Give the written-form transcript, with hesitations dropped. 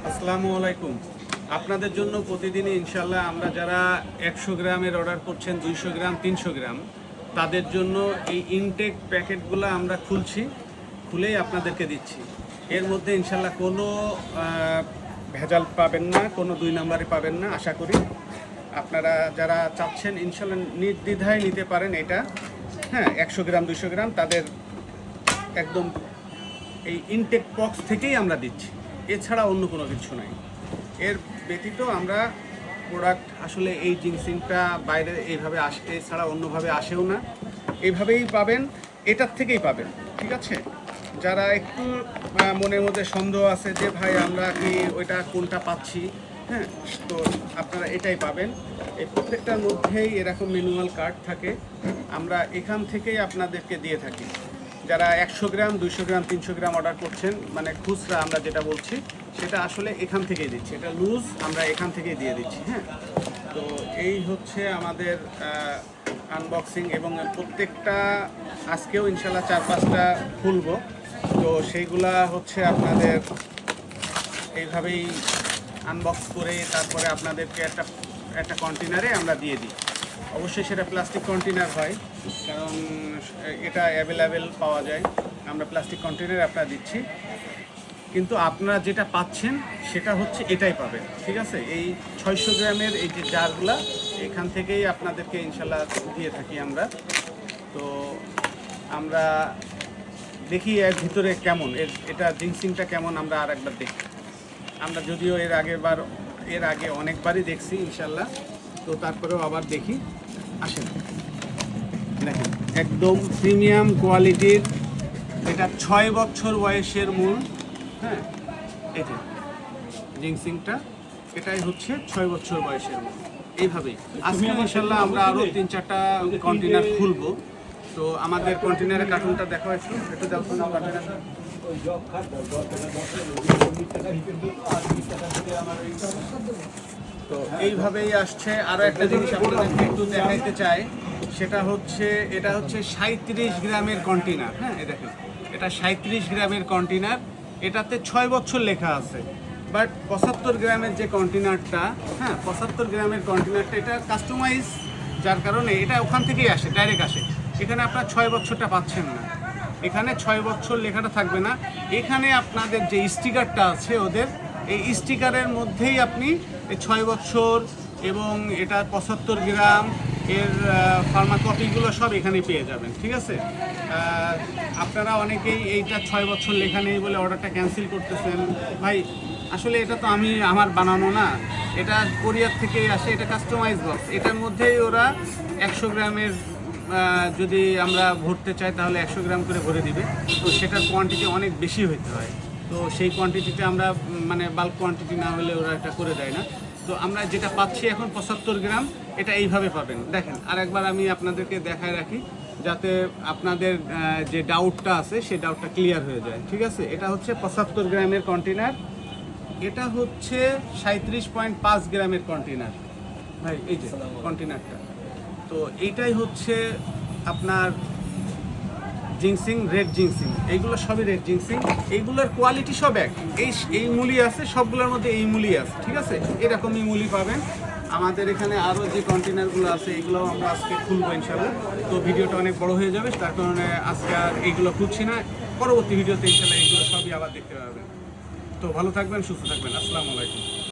আসসালামু আলাইকুম। আপনাদের জন্য প্রতিদিনই ইনশাল্লাহ আমরা যারা 100 গ্রামের অর্ডার করছেন, 200 গ্রাম, 300 গ্রাম, তাদের জন্য এই ইনটেক প্যাকেটগুলো আমরা খুলেই আপনাদেরকে দিচ্ছি। এর মধ্যে ইনশাল্লাহ কোনো ভেজাল পাবেন না, কোনো 2 নাম্বারে পাবেন না আশা করি। আপনারা যারা চাচ্ছেন ইনশাল্লাহ নির্দ্বিধায় নিতে পারেন এটা। হ্যাঁ, 100 গ্রাম 200 গ্রাম তাদের একদম এই ইনটেক বক্স থেকেই আমরা দিচ্ছি, এছাড়া অন্য কোনো কিছু নাই। এর ব্যতীত আমরা প্রোডাক্ট আসলে এই জিনসিংটা বাইরে এইভাবে আসে, এছাড়া অন্যভাবে আসেও না। এইভাবেই পাবেন, এটার থেকেই পাবেন, ঠিক আছে? যারা একটু মনের মধ্যে সন্দেহ আছে যে ভাই আমরা কি ওইটা কোনটা পাচ্ছি, হ্যাঁ, তো আপনারা এটাই পাবেন। এই প্রত্যেকটার মধ্যেই এরকম ম্যানুয়াল কার্ড থাকে, আমরা এখান থেকেই আপনাদেরকে দিয়ে থাকি। যারা 100 গ্রাম 200 গ্রাম 300 গ্রাম অর্ডার করছেন, মানে খুচরা আমরা যেটা বলছি সেটা আসলে এখান থেকেই দিচ্ছি, এটা লুজ আমরা এখান থেকেই দিয়ে দিচ্ছি। হ্যাঁ, তো এই হচ্ছে আমাদের আনবক্সিং, এবং প্রত্যেকটা আজকেও ইনশাল্লাহ 4-5টা খুলবো। তো সেইগুলা হচ্ছে আপনাদের এইভাবেই আনবক্স করে তারপরে আপনাদেরকে একটা কন্টেনারে আমরা দিয়ে দিই। অবশ্যই সেটা প্লাস্টিক কন্টেনার হয়, কারণ এটা অ্যাভেলেবেল পাওয়া যায়। আমরা প্লাস্টিক কন্টেনারে আপনারা দিচ্ছি, কিন্তু আপনারা যেটা পাচ্ছেন সেটা হচ্ছে এটাই পাবেন, ঠিক আছে? এই 600 গ্রামের এই যে জারগুলা, এখান থেকেই আপনাদেরকে ইনশাল্লাহ দিয়ে থাকি আমরা। তো আমরা দেখি এর ভিতরে কেমন, এটা জিনসিংটা কেমন আমরা আর একবার দেখি। আমরা যদিও এর আগে অনেকবারই দেখছি ইনশাল্লাহ, তো তারপরেও আবার দেখি। আসেন, দেখেন একদম প্রিমিয়াম কোয়ালিটির, এটা 6 বছর বয়সের মূল। হ্যাঁ, এই যে জিনসিংটা, এটাই হচ্ছে 6 বছর বয়সের মূল। এইভাবেই আজকে ইনশাল্লাহ আমরা আরও 3-4টা কন্টেনার খুলবো। তো আমাদের কন্টেনারের কার্টুনটা দেখো, একটু দেখুন কন্টেনারটা। তো এইভাবেই আসছে। আরও একটা জিনিস আপনাদেরকে একটু দেখাইতে চাই, সেটা হচ্ছে এটা হচ্ছে 37 গ্রামের কন্টেনার। হ্যাঁ, এই দেখেন, এটা 37 গ্রামের কন্টেনার, এটাতে 6 বছর লেখা আছে। বাট 75 গ্রামের যে কন্টেনারটা, হ্যাঁ 75 গ্রামের কন্টেনারটা এটা কাস্টমাইজ, যার কারণে এটা ওখান থেকেই আসে, ডাইরেক্ট আসে। এখানে আপনার 6 বছরটা পাচ্ছেন না, এখানে 6 বছর লেখাটা থাকবে না। এখানে আপনাদের যে স্টিকারটা আছে ওদের, এই স্টিকারের মধ্যেই আপনি এই 6 বছর এবং এটা 75 গ্রাম এর ফার্মাকপিগুলো সব এখানে পেয়ে যাবেন, ঠিক আছে? আপনারা অনেকেই এইটা 6 বছর লেখা নেই বলে অর্ডারটা ক্যান্সেল করতেছেন। ভাই আসলে এটা তো আমার বানানো না, এটা কোরিয়ার থেকেই আসে, এটা কাস্টমাইজ বক্স। এটার মধ্যেই ওরা 100 গ্রামের যদি আমরা ভরতে চাই তাহলে 100 গ্রাম করে ভরে দিবে। তো সেটার কোয়ান্টিটি অনেক বেশি হইতে হয়, তো সেই কোয়ান্টিটিতে আমরা মানে বাল্ক কোয়ান্টিটি না হলে ওরা এটা করে দেয় না। তো আমরা যেটা পাচ্ছি এখন 75 গ্রাম, এটা এইভাবে পাবেন। দেখেন, আর একবার আমি আপনাদেরকে দেখায় রাখি, যাতে আপনাদের যে ডাউটটা আছে সেই ডাউটটা ক্লিয়ার হয়ে যায়, ঠিক আছে? এটা হচ্ছে 75 গ্রামের কন্টেনার, এটা হচ্ছে 37.5 গ্রামের কন্টেনার। ভাই এই যে কন্টেনারটা, তো এইটাই হচ্ছে আপনার জিনসিং, রেড জিনসিং, এইগুলো সবই রেড জিনসিং। এইগুলোর কোয়ালিটি সব এক, এই মূলি আছে সবগুলোর মধ্যে, এই মূলি আছে, ঠিক আছে? এরকমই মূলি পাবেন। আমাদের এখানে আরও যে কন্টেনারগুলো আছে এগুলো আমরা আজকে খুলবো ইনশাল্লাহ। তো ভিডিওটা অনেক বড় হয়ে যাবে, তার কারণে আজকে আর এইগুলো খুলছি না। পরবর্তী ভিডিওতে ইনশাল্লাহ এইগুলো সবই আবার দেখতে পাবেন। তো ভালো থাকবেন, সুস্থ থাকবেন। আসসালামু আলাইকুম।